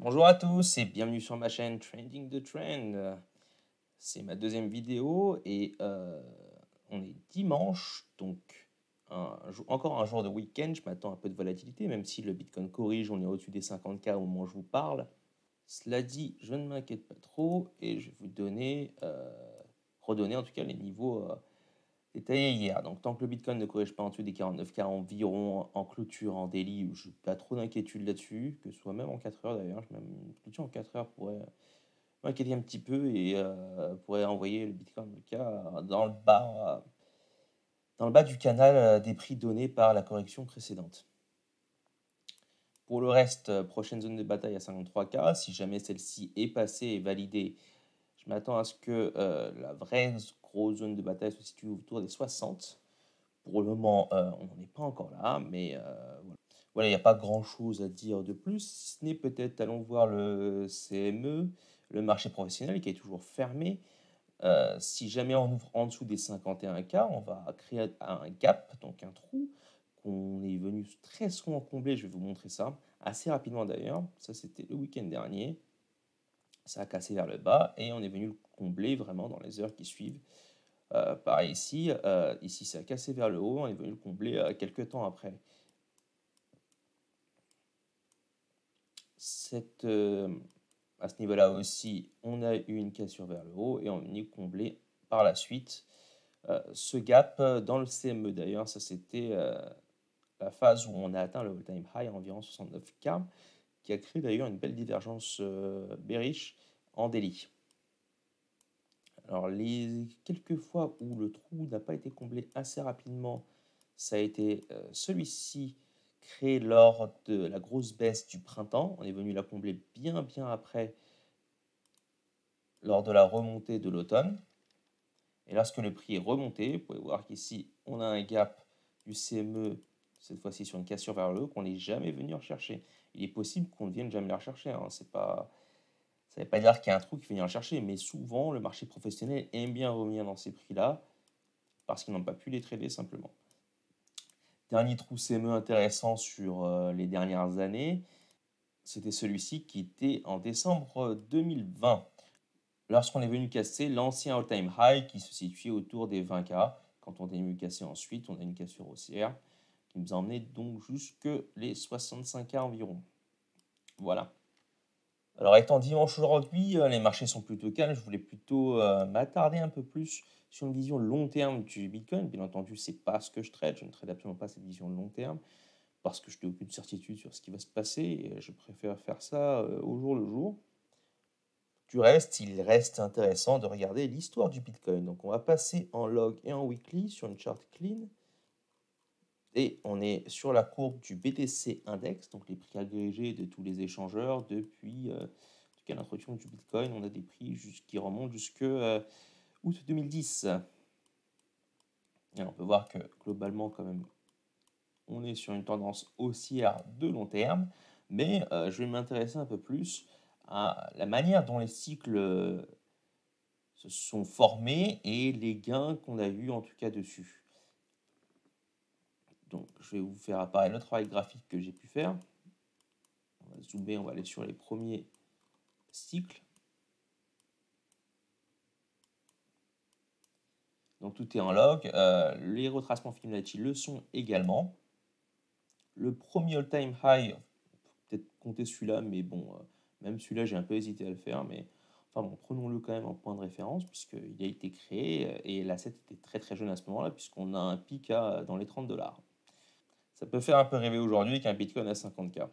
Bonjour à tous et bienvenue sur ma chaîne Trending the Trend. C'est ma deuxième vidéo et on est dimanche, donc encore un jour de week-end. Je m'attends à un peu de volatilité, même si le Bitcoin corrige, on est au-dessus des 50K au moment où je vous parle. Cela dit, je ne m'inquiète pas trop et je vais vous redonner en tout cas les niveaux détaillé hier. Donc, tant que le Bitcoin ne corrige pas en dessous des 49K environ en clôture, en daily, je n'ai pas trop d'inquiétude là-dessus, que ce soit même en 4 heures d'ailleurs. Même une clôture en 4 heures pourrait m'inquiéter un petit peu et pourrait envoyer le Bitcoin en tout cas dans le bas du canal des prix donnés par la correction précédente. Pour le reste, prochaine zone de bataille à 53K. Si jamais celle-ci est passée et validée, je m'attends à ce que la vraie grosse zone de bataille se situe autour des 60. Pour le moment, on n'en est pas encore là, mais voilà, il n'y a pas grand-chose à dire de plus, si ce n'est peut-être, allons voir le CME, le marché professionnel qui est toujours fermé. Si jamais on ouvre en dessous des 51K, on va créer un gap, donc un trou, qu'on est venu très souvent combler. Je vais vous montrer ça assez rapidement d'ailleurs. Ça, c'était le week-end dernier. Ça a cassé vers le bas et on est venu le combler vraiment dans les heures qui suivent. Pareil ici, ici ça a cassé vers le haut, on est venu le combler quelques temps après. À ce niveau-là aussi, on a eu une cassure vers le haut et on est venu combler par la suite ce gap dans le CME. D'ailleurs, ça c'était la phase où on a atteint le all-time high à environ 69K, qui a créé d'ailleurs une belle divergence bearish en daily. Alors, les quelques fois où le trou n'a pas été comblé assez rapidement, ça a été celui-ci créé lors de la grosse baisse du printemps. On est venu la combler bien après, lors de la remontée de l'automne. Et lorsque le prix est remonté, vous pouvez voir qu'ici, on a un gap du CME, cette fois-ci sur une cassure vers le haut, qu'on n'est jamais venu rechercher. Il est possible qu'on ne vienne jamais la rechercher. C'est pas... Ça ne veut pas dire qu'il y a un trou qui vient le chercher, mais souvent, le marché professionnel aime bien revenir dans ces prix-là parce qu'ils n'ont pas pu les trader simplement. Dernier trou CME intéressant sur les dernières années, c'était celui-ci qui était en décembre 2020, lorsqu'on est venu casser l'ancien all-time high qui se situait autour des 20K. Quand on est venu casser ensuite, on a une cassure haussière qui nous a emmené donc jusque les 65K environ. Voilà. Alors, étant dimanche aujourd'hui, les marchés sont plutôt calmes. Je voulais plutôt m'attarder un peu plus sur une vision long terme du Bitcoin. Bien entendu, c'est pas ce que je trade. Je ne trade absolument pas cette vision long terme parce que je n'ai aucune certitude sur ce qui va se passer et je préfère faire ça au jour le jour. Du reste, il reste intéressant de regarder l'histoire du Bitcoin. Donc, on va passer en log et en weekly sur une chart clean. Et on est sur la courbe du BTC Index, donc les prix agrégés de tous les échangeurs depuis l'introduction du Bitcoin. On a des prix qui remontent jusque août 2010. Et on peut voir que globalement, quand même, on est sur une tendance haussière de long terme. Mais je vais m'intéresser un peu plus à la manière dont les cycles se sont formés et les gains qu'on a vus en tout cas dessus. Donc, je vais vous faire apparaître le travail graphique que j'ai pu faire. On va zoomer, on va aller sur les premiers cycles. Donc, tout est en log. Les retracements Fibonacci le sont également. Le premier all-time high, peut-être compter celui-là, mais bon, même celui-là, j'ai un peu hésité à le faire. Mais enfin bon, prenons-le quand même en point de référence, puisqu'il a été créé et l'asset était très jeune à ce moment-là, puisqu'on a un pic dans les 30 $. Ça peut faire un peu rêver aujourd'hui avec un Bitcoin à 50K.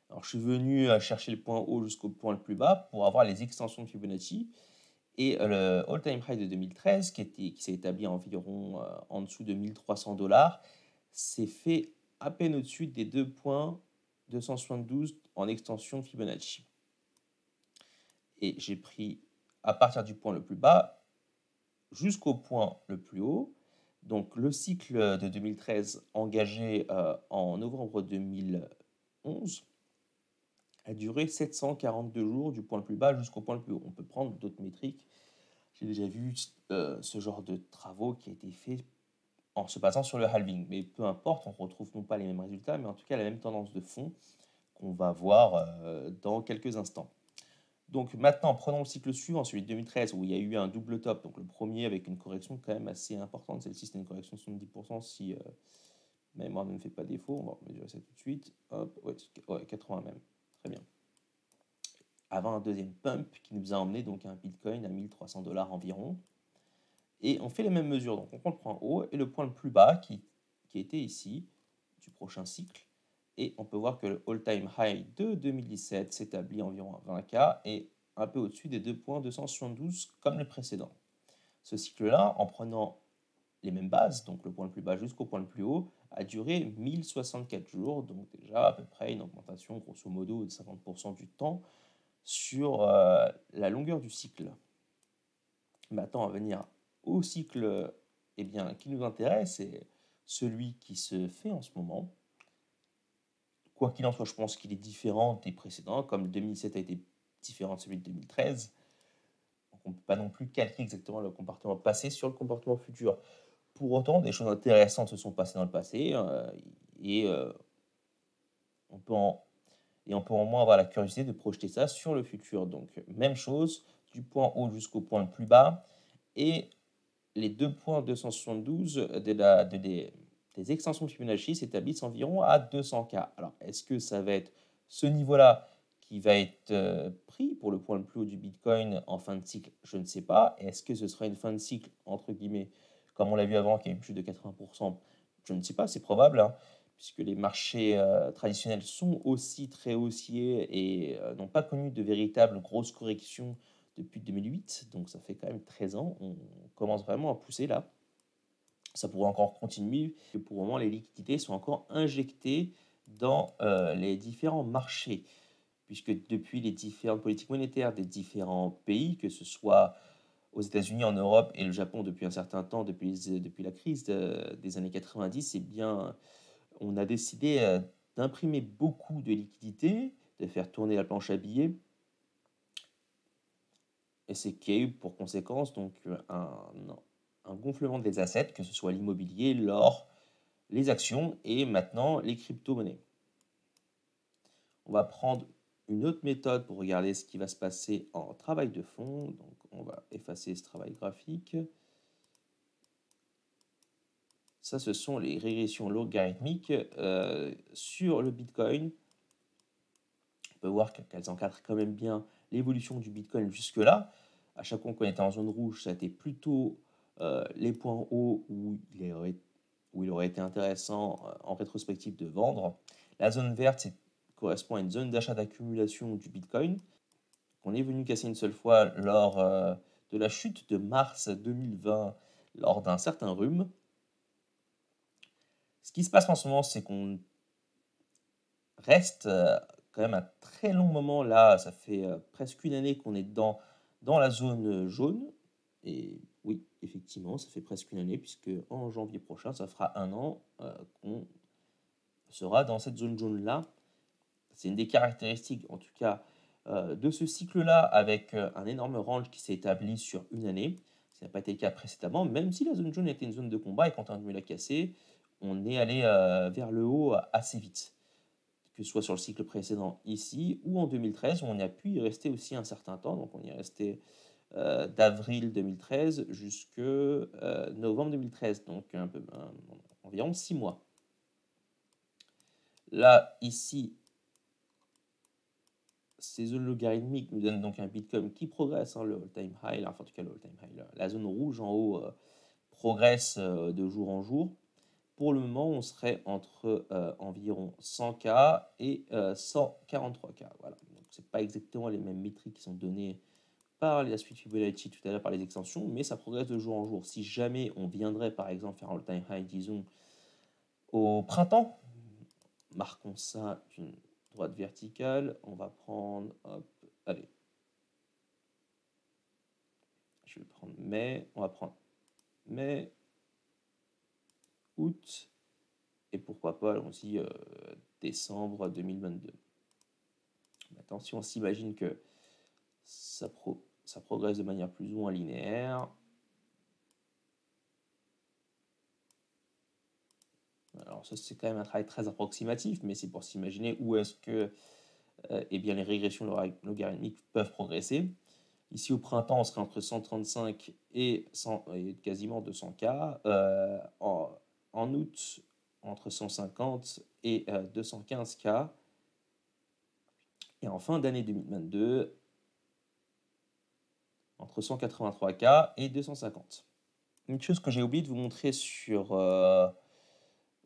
Alors, je suis venu chercher le point haut jusqu'au point le plus bas pour avoir les extensions de Fibonacci. Et le all-time high de 2013, qui s'est établi environ en dessous de 1300 $, s'est fait à peine au-dessus des 2,272 en extension de Fibonacci. Et j'ai pris à partir du point le plus bas jusqu'au point le plus haut. Donc le cycle de 2013 engagé en novembre 2011 a duré 742 jours du point le plus bas jusqu'au point le plus haut. On peut prendre d'autres métriques. J'ai déjà vu ce genre de travaux qui a été fait en se basant sur le halving. Mais peu importe, on retrouve non pas les mêmes résultats, mais en tout cas la même tendance de fond. qu'on va voir dans quelques instants. Donc maintenant, prenons le cycle suivant, celui de 2013, où il y a eu un double top. Donc le premier avec une correction quand même assez importante. Celle-ci, c'était une correction de 70% si ma mémoire ne me fait pas défaut. On va mesurer ça tout de suite. Hop, ouais, 80 même. Très bien. Avant un deuxième pump qui nous a emmené donc à un Bitcoin à 1300 $ environ. Et on fait les mêmes mesures. Donc on prend le point haut et le point le plus bas qui était ici, du prochain cycle. Et on peut voir que le all-time high de 2017 s'établit environ à 20K et un peu au-dessus des 2,272 comme le précédent. Ce cycle-là, en prenant les mêmes bases, donc le point le plus bas jusqu'au point le plus haut, a duré 1064 jours, donc déjà à peu près une augmentation grosso modo de 50% du temps sur la longueur du cycle. Maintenant, on va venir au cycle qui nous intéresse, c'est celui qui se fait en ce moment. Quoi qu'il en soit, je pense qu'il est différent des précédents, comme le 2017 a été différent de celui de 2013. Donc on ne peut pas non plus calquer exactement le comportement passé sur le comportement futur. Pour autant, des choses intéressantes se sont passées dans le passé on peut au moins avoir la curiosité de projeter ça sur le futur. Donc même chose, du point haut jusqu'au point le plus bas, et les 2,272 des extensions de Fibonacci s'établissent environ à 200K. Alors, est-ce que ça va être ce niveau-là qui va être pris pour le point le plus haut du Bitcoin en fin de cycle? Je ne sais pas. Est-ce que ce sera une fin de cycle, entre guillemets, comme on l'a vu avant, qui a eu plus de 80%? Je ne sais pas, c'est probable, hein, puisque les marchés traditionnels sont aussi très haussiers et n'ont pas connu de véritables grosses corrections depuis 2008, donc ça fait quand même 13 ans. On commence vraiment à pousser là. Ça pourrait encore continuer, et pour le moment, les liquidités sont encore injectées dans les différents marchés, puisque depuis les différentes politiques monétaires des différents pays, que ce soit aux États-Unis, en Europe et le Japon depuis un certain temps, depuis la crise des années 90, eh bien, on a décidé d'imprimer beaucoup de liquidités, de faire tourner la planche à billets, et c'est qui a eu pour conséquence donc un gonflement des assets, que ce soit l'immobilier, l'or, les actions et maintenant les crypto-monnaies. On va prendre une autre méthode pour regarder ce qui va se passer en travail de fond. Donc on va effacer ce travail graphique. Ça, ce sont les régressions logarithmiques sur le Bitcoin. On peut voir qu'elles encadrent quand même bien l'évolution du Bitcoin jusque-là. À chaque fois qu'on était en zone rouge, ça a été plutôt les points hauts où il aurait été intéressant en rétrospective de vendre. La zone verte correspond à une zone d'achat d'accumulation du Bitcoin qu'on est venu casser une seule fois lors de la chute de mars 2020 lors d'un certain rhume. Ce qui se passe en ce moment, c'est qu'on reste quand même un très long moment là, ça fait presque une année qu'on est dans la zone jaune, et oui, effectivement, ça fait presque une année, puisque en janvier prochain, ça fera un an qu'on sera dans cette zone jaune-là. C'est une des caractéristiques, en tout cas, de ce cycle-là, avec un énorme range qui s'est établi sur une année. Ça n'a pas été le cas précédemment, même si la zone jaune était une zone de combat et quand on a dû la casser, on est allé vers le haut assez vite, que ce soit sur le cycle précédent ici ou en 2013 où on a pu y rester aussi un certain temps. Donc on y est resté d'avril 2013 jusqu'à novembre 2013, donc environ 6 mois. Là, ici, ces zones logarithmiques nous donnent donc un Bitcoin qui progresse, hein, le all-time high, enfin en tout cas le all-time high, la zone rouge en haut progresse de jour en jour. Pour le moment, on serait entre environ 100K et 143K. Voilà. Donc, ce n'est pas exactement les mêmes métriques qui sont données par la suite Fibonacci tout à l'heure, par les extensions, mais ça progresse de jour en jour. Si jamais on viendrait, par exemple, faire un all-time high, disons, au printemps, marquons ça d'une droite verticale. On va prendre, hop, allez, je vais prendre mai, on va prendre mai, août, et pourquoi pas, allons-y, décembre 2022. Maintenant, si on s'imagine que ça progresse de manière plus ou moins linéaire, Alors ça, c'est quand même un travail très approximatif, mais c'est pour s'imaginer où est-ce que eh bien, les régressions logarithmiques peuvent progresser. Ici, au printemps, on serait entre 135 et quasiment 200 cas. En août, entre 150 et 215 cas. Et en fin d'année 2022, entre 183 cas et 250. Une chose que j'ai oublié de vous montrer sur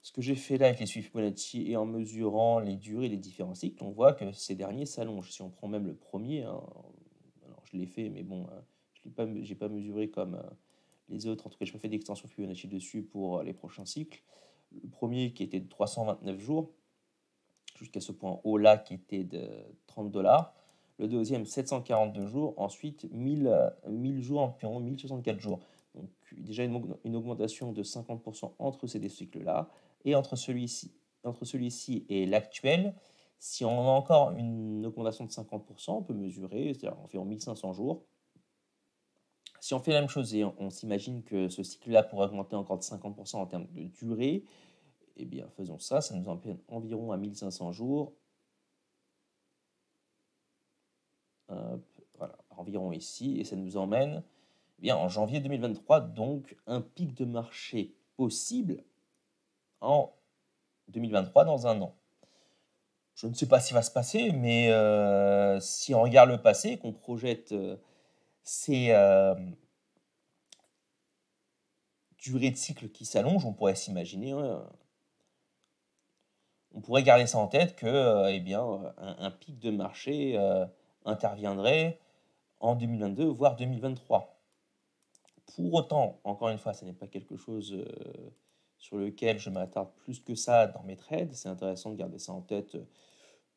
ce que j'ai fait là avec les suivis Fibonacci et en mesurant les durées des différents cycles, on voit que ces derniers s'allongent. Si on prend même le premier, hein, alors je l'ai fait, mais bon, je n'ai pas mesuré comme les autres. En tout cas, je n'ai pas fait d'extension Fibonacci dessus pour les prochains cycles. Le premier qui était de 329 jours, jusqu'à ce point haut là qui était de 30 $. Le deuxième, 742 jours. Ensuite, 1000 jours, environ 1064 jours. Donc, déjà une augmentation de 50% entre ces deux cycles-là. Et entre celui-ci et l'actuel, si on a encore une augmentation de 50%, on peut mesurer, c'est-à-dire environ 1500 jours. Si on fait la même chose et on s'imagine que ce cycle-là pourrait augmenter encore de 50% en termes de durée, eh bien, faisons ça, ça nous emmène environ à 1500 jours. Hop, voilà, environ ici, et ça nous emmène eh bien, en janvier 2023, donc un pic de marché possible en 2023 dans un an. Je ne sais pas ce qui va se passer, mais si on regarde le passé, qu'on projette ces durées de cycle qui s'allongent, on pourrait s'imaginer, on pourrait garder ça en tête que eh bien, un pic de marché interviendrait en 2022, voire 2023. Pour autant, encore une fois, ce n'est pas quelque chose sur lequel je m'attarde plus que ça dans mes trades. C'est intéressant de garder ça en tête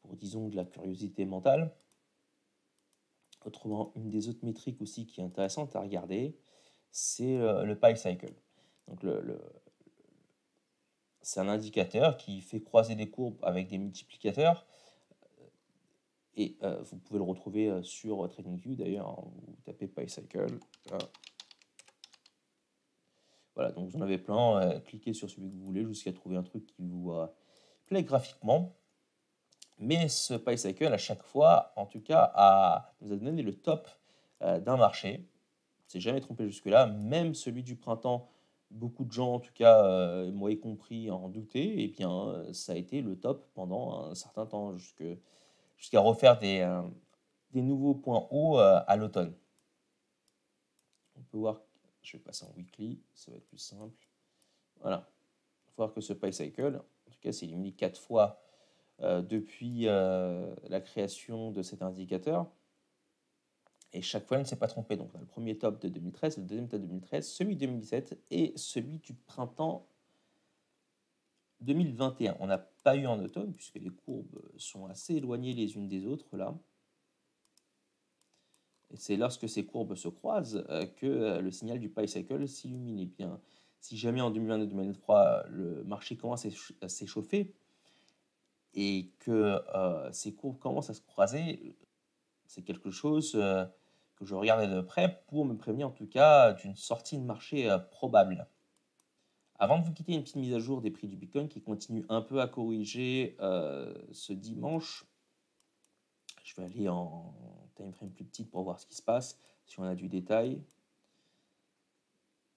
pour, disons, de la curiosité mentale. Autrement, une des autres métriques aussi qui est intéressante à regarder, c'est le Pi Cycle. Donc c'est un indicateur qui fait croiser des courbes avec des multiplicateurs. Et vous pouvez le retrouver sur TradingView d'ailleurs. Hein, vous tapez Pi Cycle. Voilà, donc vous en avez plein. Cliquez sur celui que vous voulez jusqu'à trouver un truc qui vous plaît graphiquement. Mais ce Pi Cycle, à chaque fois, en tout cas, nous a donné le top d'un marché. C'est jamais trompé jusque-là. Même celui du printemps, beaucoup de gens, en tout cas, moi y compris, en doutaient. Et bien, ça a été le top pendant un certain temps, jusqu'à refaire des nouveaux points hauts à l'automne. On peut voir, je vais passer en weekly, ça va être plus simple. Voilà, il faut voir que ce Pi Cycle, en tout cas, c'est éliminé 4 fois depuis la création de cet indicateur. Et chaque fois, il ne s'est pas trompé. Donc, on a le premier top de 2013, le deuxième top de 2013, celui de 2017 et celui du printemps 2021. On n'a pas eu en automne, puisque les courbes sont assez éloignées les unes des autres, là. Et c'est lorsque ces courbes se croisent que le signal du Pi Cycle s'illumine. Et bien, si jamais en 2022-2023, le marché commence à s'échauffer et que ces courbes commencent à se croiser, c'est quelque chose que je regardais de près pour me prévenir en tout cas d'une sortie de marché probable. Avant de vous quitter, une petite mise à jour des prix du Bitcoin qui continue un peu à corriger ce dimanche. Je vais aller en time frame plus petite pour voir ce qui se passe, si on a du détail.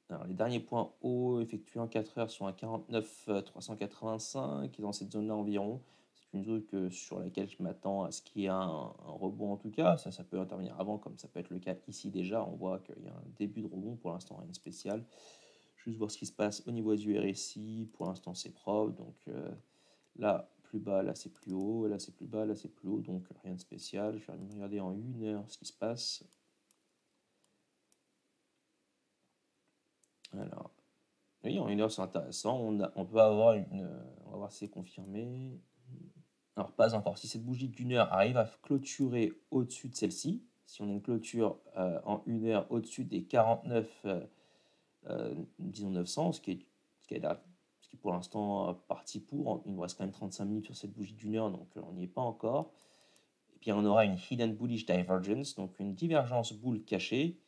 Alors, les derniers points hauts effectués en 4 heures sont à 49 385 et dans cette zone-là environ. C'est une zone sur laquelle je m'attends à ce qu'il y ait un rebond en tout cas. Ça peut intervenir avant, comme ça peut être le cas ici déjà. On voit qu'il y a un début de rebond, pour l'instant rien de spécial. Juste voir ce qui se passe au niveau du RSI. Pour l'instant c'est propre. Donc là, plus bas, là c'est plus haut. Là c'est plus bas, là c'est plus haut. Donc rien de spécial. Je vais regarder en 1 heure ce qui se passe. Alors, oui, en 1 heure c'est intéressant. On peut avoir on va voir si c'est confirmé. Alors, pas encore. Si cette bougie d'1 heure arrive à clôturer au-dessus de celle-ci, si on a une clôture en 1 heure au-dessus des 49, disons 900, ce qui est pour l'instant parti pour, il nous reste quand même 35 minutes sur cette bougie d'1 heure, donc on n'y est pas encore. Et puis on aura une hidden bullish divergence, donc une divergence boule cachée,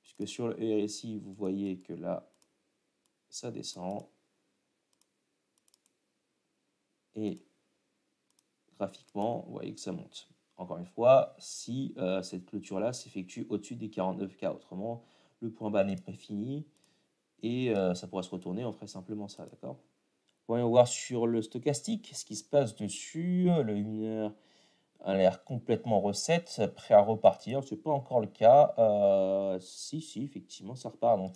puisque sur le RSI, vous voyez que là, ça descend. Et graphiquement, vous voyez que ça monte. Encore une fois, si cette clôture-là s'effectue au-dessus des 49K. Autrement, le point bas n'est pas fini et ça pourrait se retourner, on ferait simplement ça, d'accord? Voyons voir sur le stochastique ce qui se passe dessus. Le 1 heure a l'air complètement recette, prêt à repartir. Ce n'est pas encore le cas. Si, effectivement, ça repart. Donc,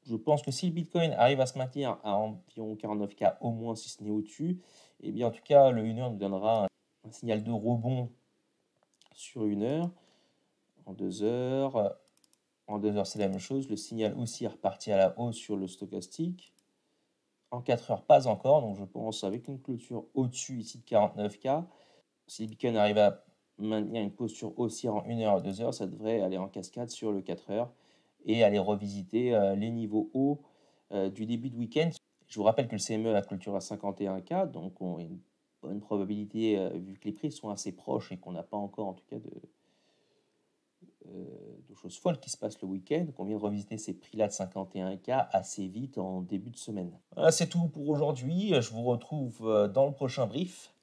je pense que si le Bitcoin arrive à se maintenir à environ 49K au moins, si ce n'est au-dessus, eh bien, en tout cas, le 1 heure nous donnera un signal de rebond sur 1 heure. En 2 heures, c'est la même chose. Le signal aussi est reparti à la hausse sur le stochastique. En 4 heures, pas encore. Donc, je pense avec une clôture au-dessus ici de 49K, si le Bitcoin arrive à maintenir une posture haussière en 1 heure et 2 heures, ça devrait aller en cascade sur le 4 heures et aller revisiter les niveaux hauts du début de week-end. Je vous rappelle que le CME a la clôture à 51K, donc on a une bonne probabilité, vu que les prix sont assez proches et qu'on n'a pas encore en tout cas de choses folles qui se passent le week-end, qu'on vient de revisiter ces prix-là de 51K assez vite en début de semaine. Voilà, c'est tout pour aujourd'hui. Je vous retrouve dans le prochain brief.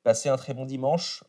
Passez un très bon dimanche.